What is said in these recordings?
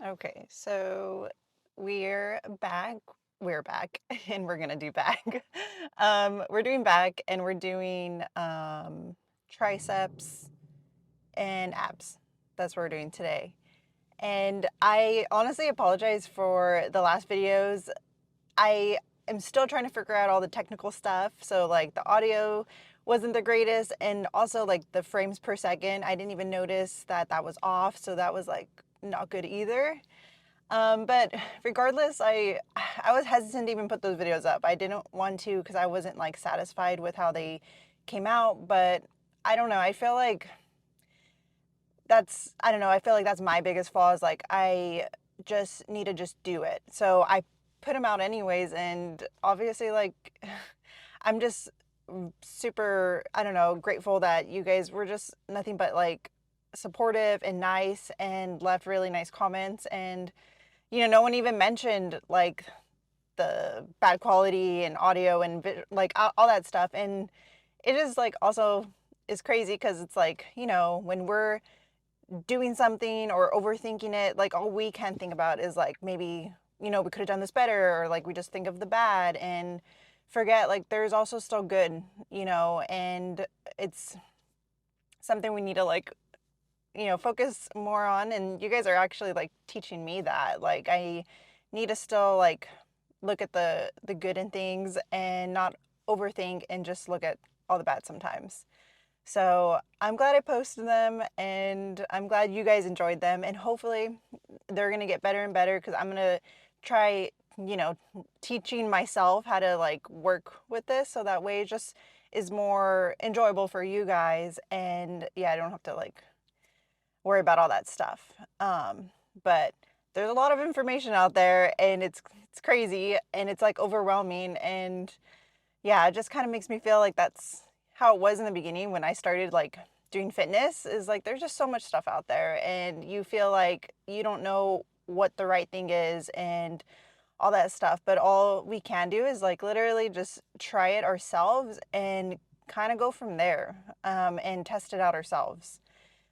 Okay, so we're back. We're back, and we're gonna do back. We're doing back, and we're doing triceps and abs. That's what we're doing today. And I honestly apologize for the last videos. I am still trying to figure out all the technical stuff. So like the audio wasn't the greatest, and also like the frames per second, I didn't even notice that that was off. So that was like not good either. But regardless, I was hesitant to even put those videos up. I didn't want to because I wasn't like satisfied with how they came out. But I don't know. I feel like I don't know. I feel like that's my biggest flaw is like I just need to just do it. So I put them out anyways, and obviously like I'm just super, I don't know, grateful that you guys were just nothing but like supportive and nice and left really nice comments. And no one even mentioned like the bad quality and audio and like all that stuff. And it is like also is crazy because it's like, when we're doing something or overthinking it, like all we can think about is like maybe, we could have done this better, or like we just think of the bad and forget like there's also still good, and it's something we need to like focus more on. And you guys are actually like teaching me that. Like I need to still like look at the good in things and not overthink and just look at all the bad sometimes. So I'm glad I posted them, and I'm glad you guys enjoyed them, and hopefully they're gonna get better and better because I'm gonna try, teaching myself how to like work with this so that way it just is more enjoyable for you guys. And yeah, I don't have to like worry about all that stuff. But there's a lot of information out there, and it's crazy, and it's like overwhelming. And yeah, it just kind of makes me feel like that's how it was in the beginning when I started like doing fitness, is like there's just so much stuff out there, and you feel like you don't know what the right thing is and all that stuff. But all we can do is like literally just try it ourselves and kind of go from there, and test it out ourselves.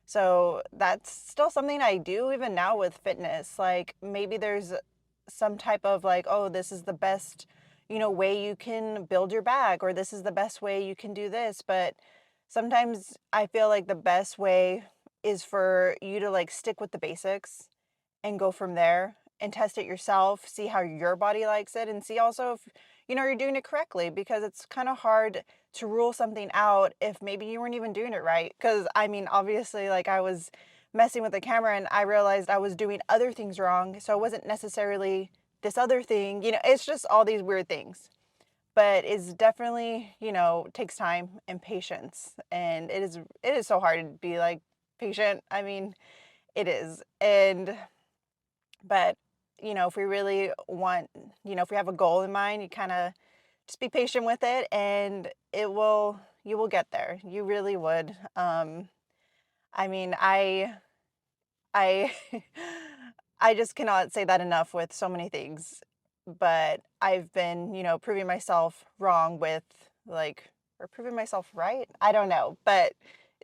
So that's still something I do even now with fitness. Like maybe there's some type of like, oh, this is the best, way you can build your back, or this is the best way you can do this. But sometimes I feel like the best way is for you to like stick with the basics and go from there and test it yourself, see how your body likes it, and see also if you're doing it correctly, because it's kind of hard to rule something out if maybe you weren't even doing it right. Because I mean, obviously, like I was messing with the camera and I realized I was doing other things wrong, so it wasn't necessarily this other thing. It's just all these weird things. But it's definitely, takes time and patience, and it is so hard to be like patient. I mean, it is. And but, if we really want, if we have a goal in mind, you kind of just be patient with it, and you will get there. You really would. I mean, I, I just cannot say that enough with so many things. But I've been, proving myself wrong with like, or proving myself right. I don't know, but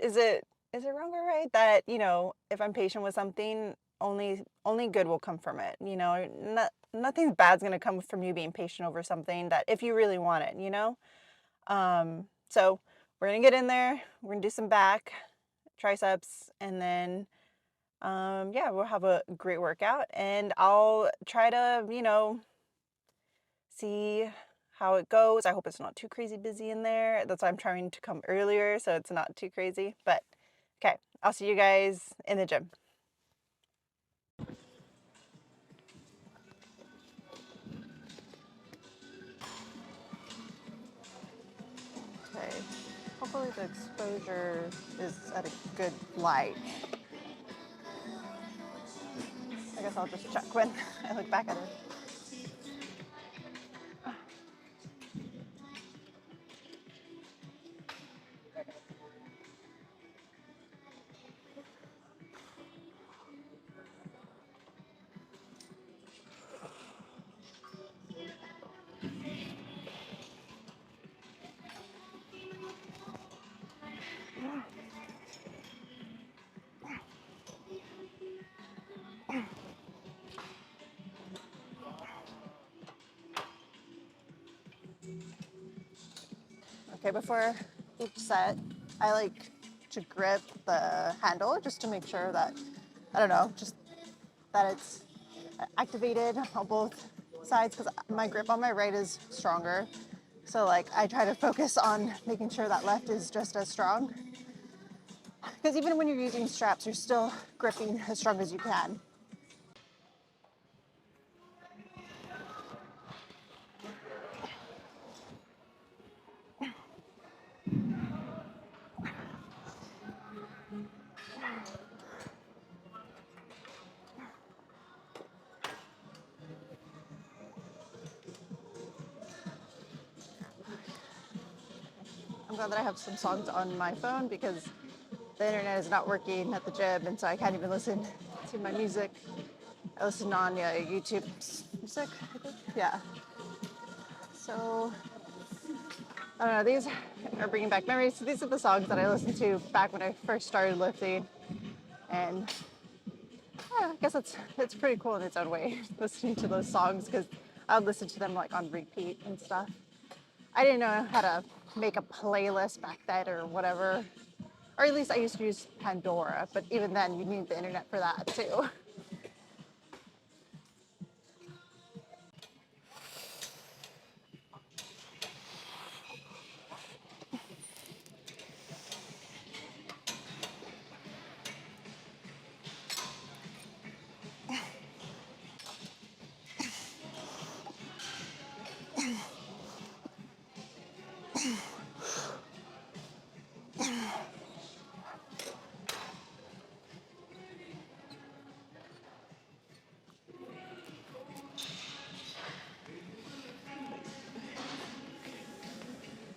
is it is it wrong or right that if I'm patient with something, only good will come from it. Nothing bad's gonna come from you being patient over something that if you really want it. So we're gonna get in there. We're gonna do some back, triceps, and then yeah, we'll have a great workout, and I'll try to, see how it goes. I hope it's not too crazy busy in there. That's why I'm trying to come earlier so it's not too crazy. But okay, I'll see you guys in the gym. Okay, hopefully the exposure is at a good light. I guess I'll just check when I look back at it. Okay, before each set, I like to grip the handle just to make sure that, I don't know, just that it's activated on both sides because my grip on my right is stronger. So like I try to focus on making sure that left is just as strong. Because even when you're using straps, you're still gripping as strong as you can. I'm glad that I have some songs on my phone because the internet is not working at the gym, and so I can't even listen to my music. I listen on YouTube music, I think. Yeah. So I don't know. These are bringing back memories. So these are the songs that I listened to back when I first started lifting, and yeah, I guess it's pretty cool in its own way listening to those songs because I would listen to them like on repeat and stuff. I didn't know how to make a playlist back then or whatever. Or at least I used to use Pandora, but even then you need the internet for that too.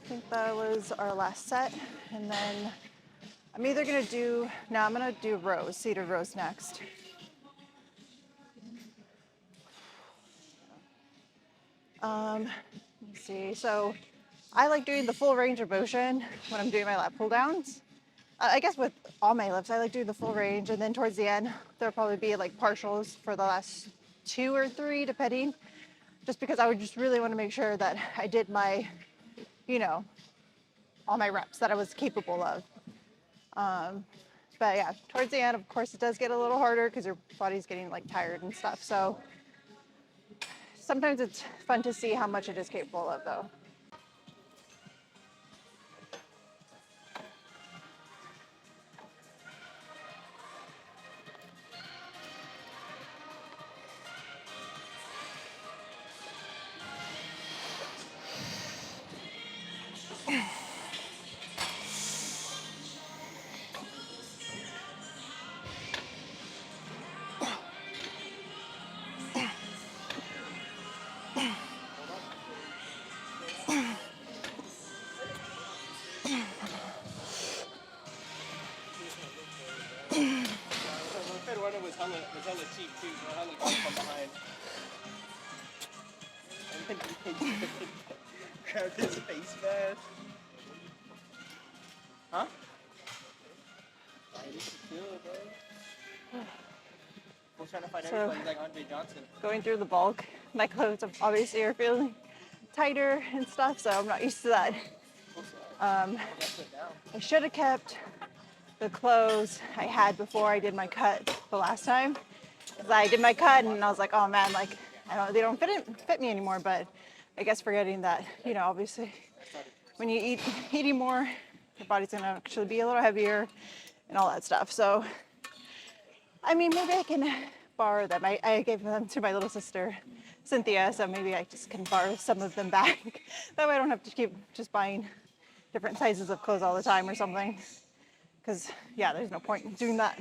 I think that was our last set. And then I'm either gonna do, no, I'm gonna do rows, seated rows next. Let's see, so I like doing the full range of motion when I'm doing my lat pull downs. I guess with all my lifts, I like doing the full range, and then towards the end, there'll probably be like partials for the last 2 or 3, depending, just because I would just really want to make sure that I did my, you know, all my reps that I was capable of. But yeah, towards the end, of course, it does get a little harder because your body's getting like tired and stuff. So sometimes it's fun to see how much it is capable of, though. Was hella cheap too, so hella come from behind. And then he grabbed his face mask. Huh? We're trying to find everybody like Andre Johnson. Going through the bulk, my clothes obviously are feeling tighter and stuff, so I'm not used to that. I should have kept the clothes I had before I did my cut the last time. Because I did my cut and I was like, oh man, like they don't fit me anymore. But I guess forgetting that, you know, obviously when you eating more, your body's gonna actually be a little heavier and all that stuff. So, I mean, maybe I can borrow them. I gave them to my little sister, Cynthia, so maybe I just can borrow some of them back. That way I don't have to keep just buying different sizes of clothes all the time or something. Because, yeah, there's no point in doing that.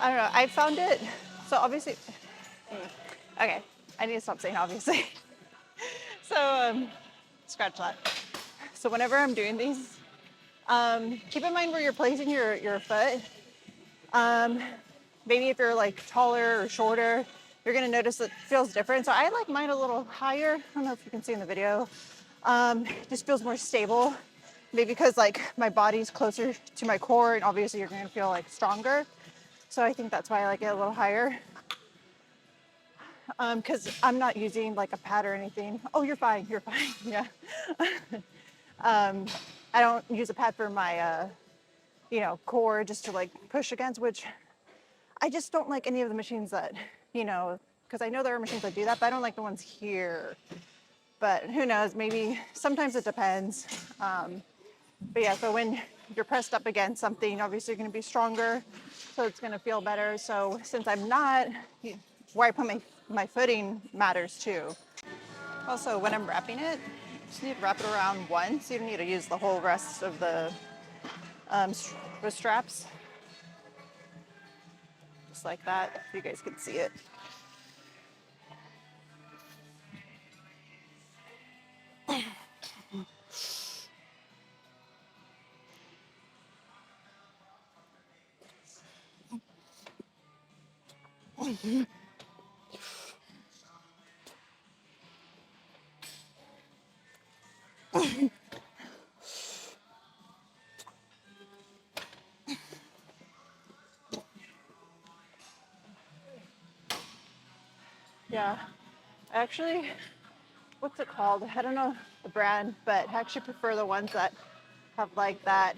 I don't know. I found it. So obviously, okay. I need to stop saying obviously. So scratch that. So whenever I'm doing these, keep in mind where you're placing your foot. Um, Maybe if you're like taller or shorter, you're gonna notice it feels different. So I like mine a little higher. I don't know if you can see in the video. It just feels more stable. Maybe because like my body's closer to my core, and obviously you're gonna feel like stronger. So I think that's why I like it a little higher. Because I'm not using like a pad or anything. Oh, you're fine. You're fine. Yeah. I don't use a pad for my core just to like push against, which I just don't like any of the machines that, because I know there are machines that do that, but I don't like the ones here. But who knows? Maybe sometimes it depends. But yeah, so when you're pressed up against something, obviously you're going to be stronger, so it's going to feel better. So since I'm not, where I put my footing matters too. Also, when I'm wrapping it, just need to wrap it around once. You don't need to use the whole rest of the straps, just like that. If you guys can see it. Yeah, actually, what's it called? I don't know the brand, but I actually prefer the ones that have like that.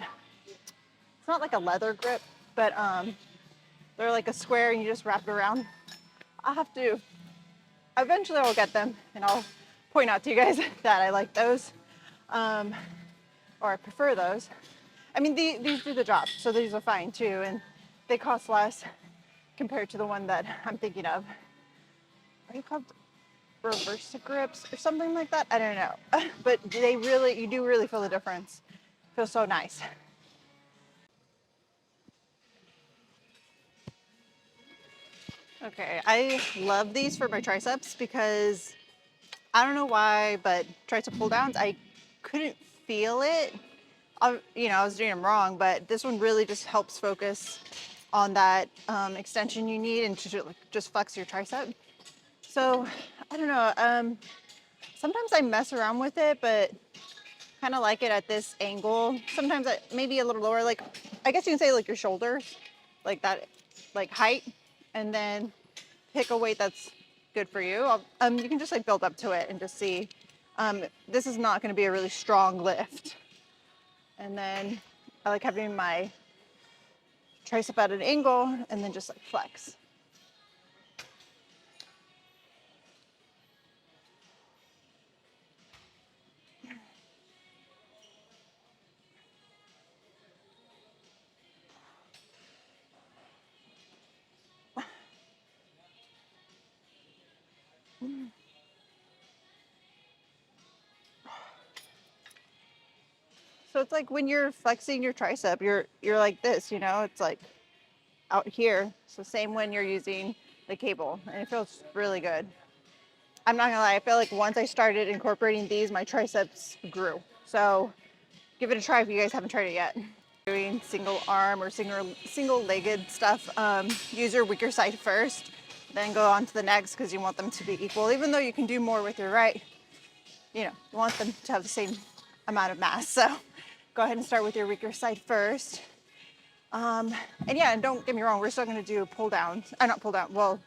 It's not like a leather grip, but they're like a square and you just wrap it around. I'll have to, eventually I'll get them and I'll point out to you guys that I like those, um, or I prefer those. I mean, these do the job, so these are fine too, and they cost less compared to the one that I'm thinking of. Are you called reverse grips or something like that? I don't know. But you do really feel the difference. Feels so nice. Okay, I love these for my triceps because I don't know why, but tricep pull downs, I couldn't feel it. I was doing them wrong, but this one really just helps focus on that extension you need and to just flex your tricep. So I don't know. Sometimes I mess around with it, but kind of like it at this angle. Sometimes maybe a little lower, like I guess you can say like your shoulders, like that, like height, and then pick a weight that's good for you. You can just like build up to it and just see. This is not going to be a really strong lift. And then I like having my tricep at an angle and then just like flex. So it's like when you're flexing your tricep, you're like this, it's like out here. So same when you're using the cable, and it feels really good. I'm not gonna lie, I feel like once I started incorporating these, my triceps grew. So give it a try if you guys haven't tried it yet. Doing single arm or single legged stuff, use your weaker side first, then go on to the next because you want them to be equal. Even though you can do more with your right, you want them to have the same amount of mass. So go ahead and start with your weaker side first. And yeah, and don't get me wrong, we're still gonna do pull downs. Not pull down, well,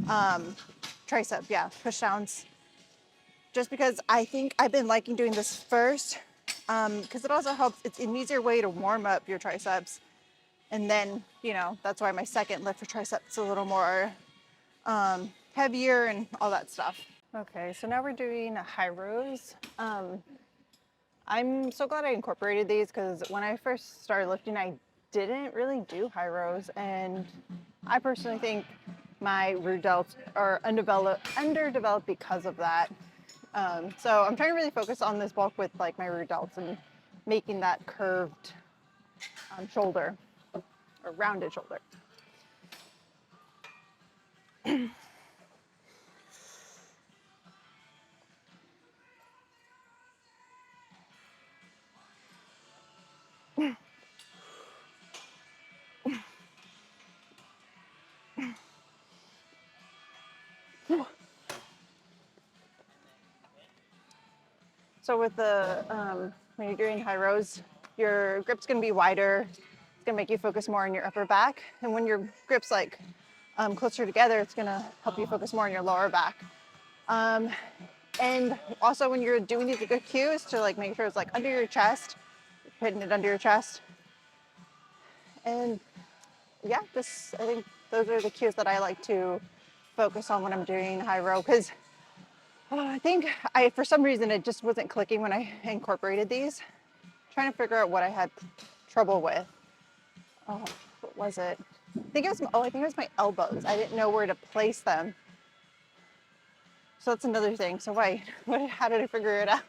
tricep, yeah, push downs. Just because I think I've been liking doing this first, because it also helps, it's an easier way to warm up your triceps. And then, that's why my second lift for triceps is a little more heavier and all that stuff. Okay, so now we're doing high rows. I'm so glad I incorporated these because when I first started lifting, I didn't really do high rows. And I personally think my root delts are underdeveloped because of that. So I'm trying to really focus on this bulk with like my root delts and making that curved shoulder or rounded shoulder. So with the, when you're doing high rows, your grip's gonna be wider. It's gonna make you focus more on your upper back. And when your grip's like closer together, it's gonna help you focus more on your lower back. And also when you're doing these, a good cue is to like make sure it's like under your chest, hitting it under your chest. And yeah, I think those are the cues that I like to focus on when I'm doing high row, because I think for some reason, it just wasn't clicking when I incorporated these. Trying to figure out what I had trouble with. Oh, what was it? I think it was my elbows. I didn't know where to place them. So that's another thing. So how did I figure it out?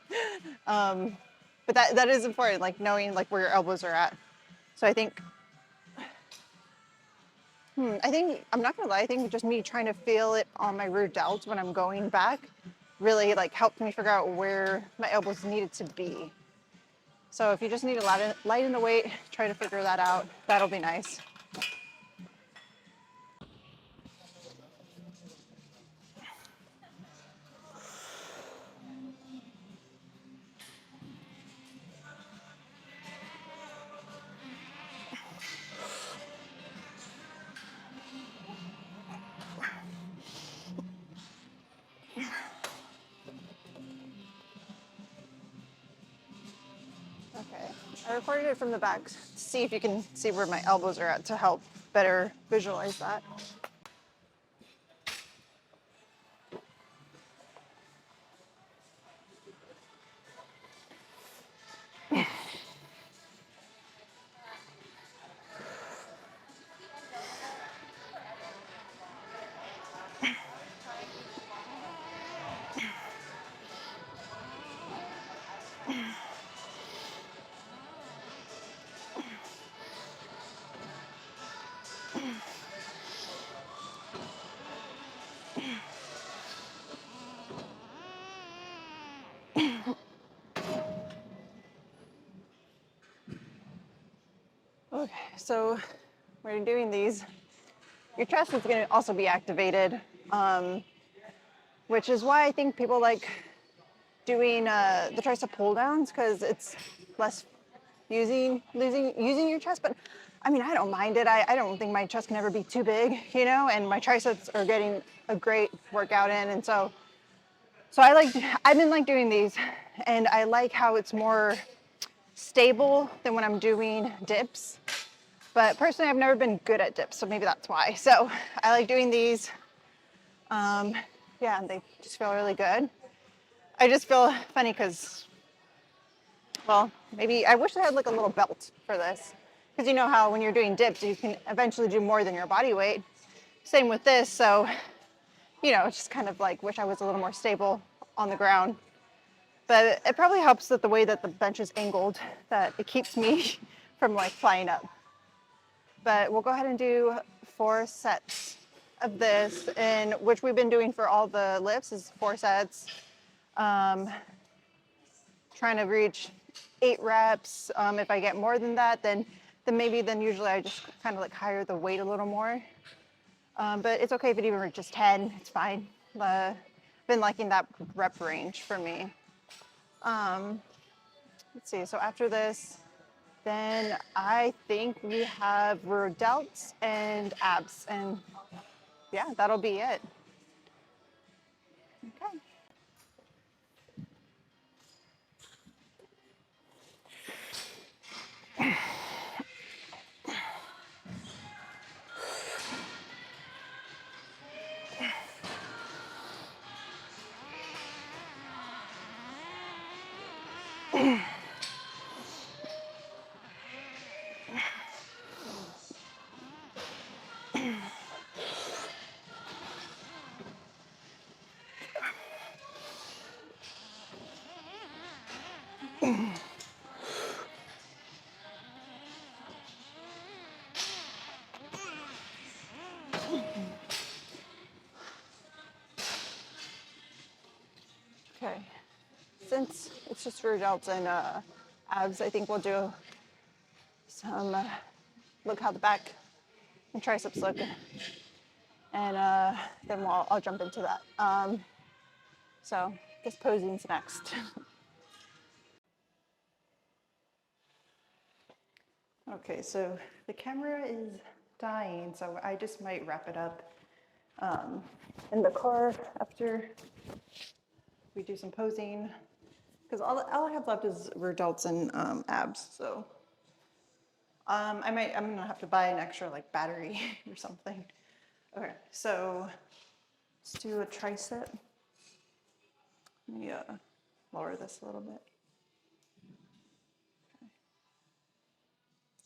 But that is important, like knowing like where your elbows are at. So I think, I'm not gonna lie, I think just me trying to feel it on my rear delts when I'm going back really like helped me figure out where my elbows needed to be. So if you just need to lighten the weight, try to figure that out. That'll be nice. Okay, I recorded it from the back to see if you can see where my elbows are at to help better visualize that. Okay, so when you're doing these, your chest is going to also be activated, which is why I think people like doing the tricep pull downs, because it's less using your chest. But I mean, I don't mind it. I don't think my chest can ever be too big, and my triceps are getting a great workout in. And so I've been like doing these, and I like how it's more stable than when I'm doing dips. But personally, I've never been good at dips, so maybe that's why. So I like doing these. Yeah, and they just feel really good. I just feel funny because, well, maybe I wish I had like a little belt for this. Because you know how when you're doing dips, you can eventually do more than your body weight. Same with this, so, it's just kind of like wish I was a little more stable on the ground. But it probably helps that the way that the bench is angled, that it keeps me from like flying up. But we'll go ahead and do 4 sets of this, and which we've been doing for all the lifts is 4 sets. Trying to reach 8 reps. If I get more than that, then usually I just kind of like higher the weight a little more. But it's okay if it even reaches 10. It's fine. Been liking that rep range for me. Let's see. So after this, then I think we have rear delts and abs, and yeah, that'll be it. Okay. since it's just for delts and abs, I think we'll do some look how the back and triceps look, and then I'll jump into that. So I guess posing's next. Okay, so the camera is dying, so I just might wrap it up in the car after we do some posing, because all I have left is rear delts and abs. So I'm gonna have to buy an extra like battery or something. Okay, so let's do a tricep. Let me lower this a little bit.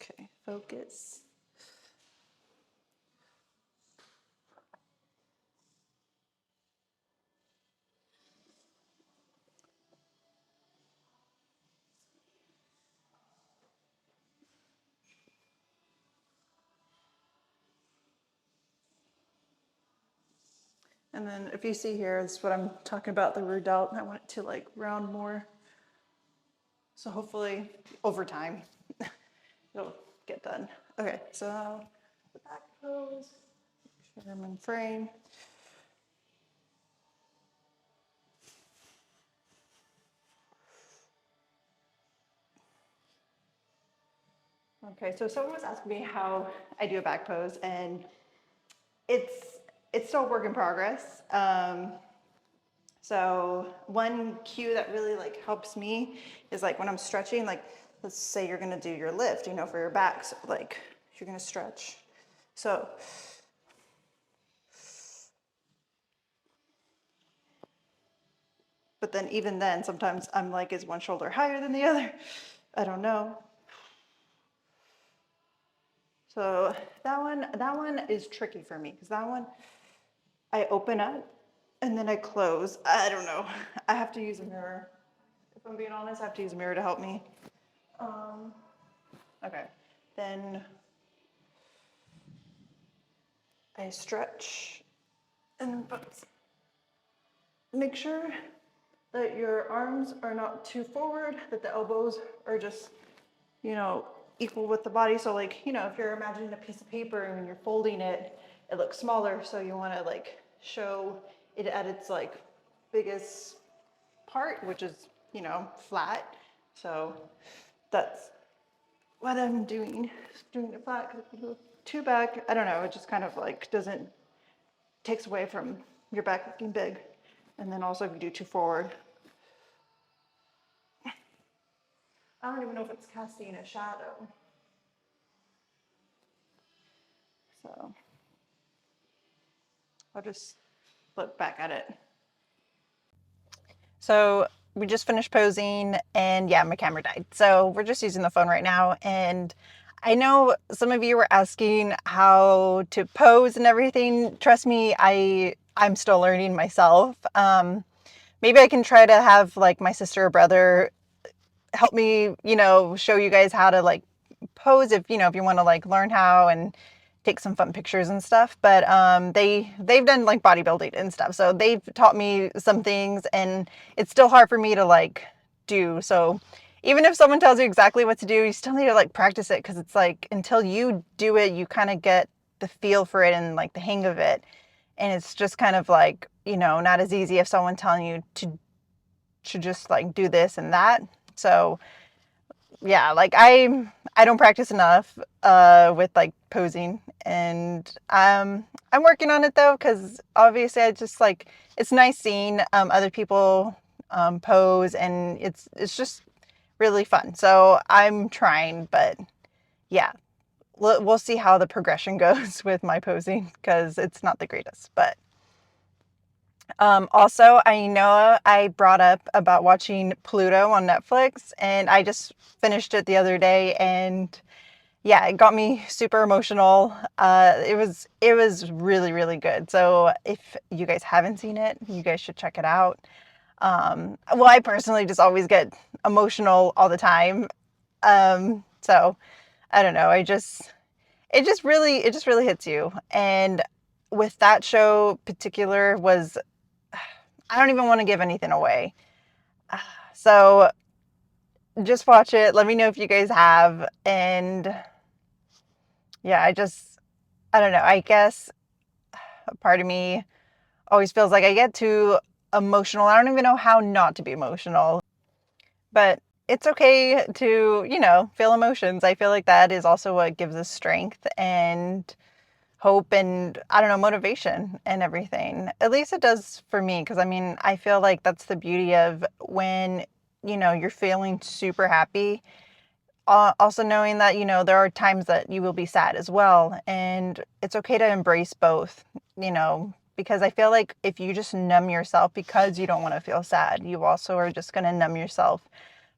Okay, focus. And then if you see here, this is what I'm talking about, the rear delt. I want it to like round more. So hopefully over time, it'll get done. Okay, so the back pose, make sure I'm in frame. Okay, so someone was asking me how I do a back pose, and it's still a work in progress. So one cue that really like helps me is like when I'm stretching, like let's say you're gonna do your lift, you know, for your back, so like you're gonna stretch. So but then even then, sometimes I'm like, is one shoulder higher than the other? I don't know. So that one is tricky for me because that one I open up and then I close. I don't know. I have to use a mirror. If I'm being honest, I have to use a mirror to help me. Okay, then I stretch and make sure that your arms are not too forward, that the elbows are just, you know, equal with the body. So like, you know, if you're imagining a piece of paper and when you're folding it, it looks smaller. So you want to like show it at its like biggest part, which is, you know, flat. So that's what I'm doing, doing it flat, because if you go too back, I don't know, it just kind of like takes away from your back looking big. And then also if you do too forward, I don't even know if it's casting a shadow. So I'll just look back at it. So we just finished posing and yeah, my camera died. So we're just using the phone right now. And I know some of you were asking how to pose and everything. Trust me, I'm still learning myself. Maybe I can try to have like my sister or brother help me, you know, show you guys how to like pose if, you know, if you want to like learn how and take some fun pictures and stuff. But they've done like bodybuilding and stuff. So they've taught me some things and it's still hard for me to like do. So even if someone tells you exactly what to do, you still need to like practice it because it's like until you do it, you kind of get the feel for it and like the hang of it. And it's just kind of like, you know, not as easy if someone telling you to just like do this and that. So yeah, like I don't practice enough with like posing, and I'm working on it though because obviously I just like it's nice seeing other people pose, and it's just really fun. So I'm trying, but yeah, we'll see how the progression goes with my posing because it's not the greatest, but also, I know I brought up about watching Pluto on Netflix, and I just finished it the other day, and yeah, it got me super emotional. It was really, really good. So if you guys haven't seen it, you guys should check it out. Well, I personally just always get emotional all the time. So I don't know. It just really hits you. And with that show particular was I don't even want to give anything away. So just watch it. Let me know if you guys have. And yeah, I don't know. I guess a part of me always feels like I get too emotional. I don't even know how not to be emotional, but it's okay to, feel emotions. I feel like that is also what gives us strength and hope and, I don't know, motivation and everything. At least it does for me. Cause I mean, I feel like that's the beauty of when, you're feeling super happy. Also knowing that, there are times that you will be sad as well. And it's okay to embrace both, because I feel like if you just numb yourself because you don't want to feel sad, you also are just going to numb yourself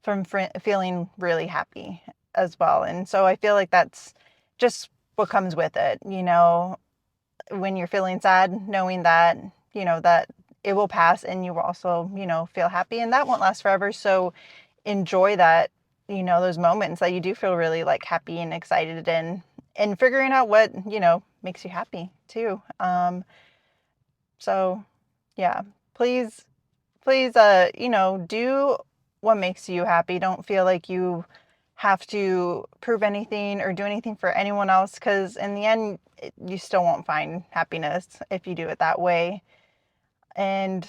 from feeling really happy as well. And so I feel like that's just what comes with it, when you're feeling sad, knowing that, that it will pass and you will also, feel happy and that won't last forever. So enjoy that, those moments that you do feel really like happy and excited and figuring out what, makes you happy too. So yeah, please, please, do what makes you happy. Don't feel like you have to prove anything or do anything for anyone else because in the end, you still won't find happiness if you do it that way. And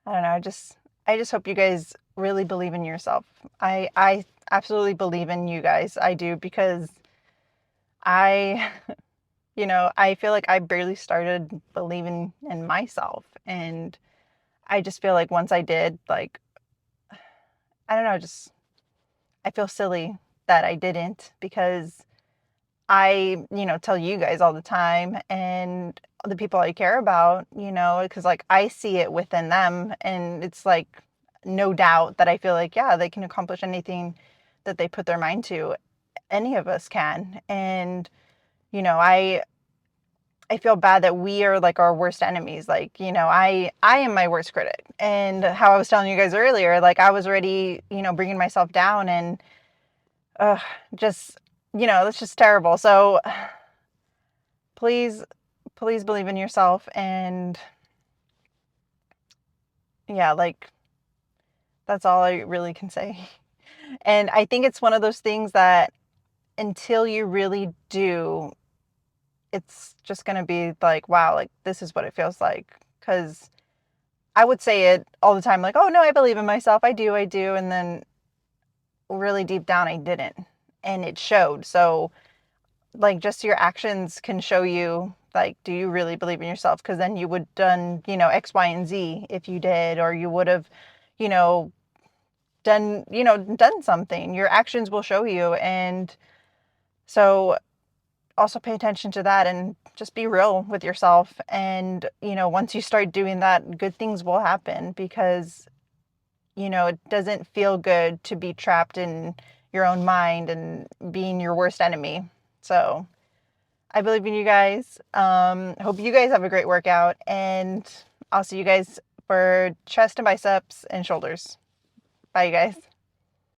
I don't know, I just hope you guys really believe in yourself. I absolutely believe in you guys. I do because I I feel like I barely started believing in myself and I just feel like once I did, like I don't know, just I feel silly that I didn't because I, tell you guys all the time and the people I care about, because like I see it within them and it's like no doubt that I feel like, yeah, they can accomplish anything that they put their mind to. Any of us can. And, I feel bad that we are like our worst enemies. Like, I am my worst critic. And how I was telling you guys earlier, like I was already, bringing myself down and uh, just, that's just terrible. So please, please believe in yourself. And yeah, like that's all I really can say. And I think it's one of those things that until you really do, it's just going to be like, wow, like this is what it feels like. Because I would say it all the time, like, oh no, I believe in myself. I do, I do. And then really deep down, I didn't. And it showed. So, like, just your actions can show you, like, do you really believe in yourself? Because then you would done, X, Y, and Z if you did, or you would have, you know, done something. Your actions will show you. And so also pay attention to that and just be real with yourself. And, once you start doing that, good things will happen because it doesn't feel good to be trapped in your own mind and being your worst enemy. So I believe in you guys. Hope you guys have a great workout, and I'll see you guys for chest and biceps and shoulders. Bye, you guys.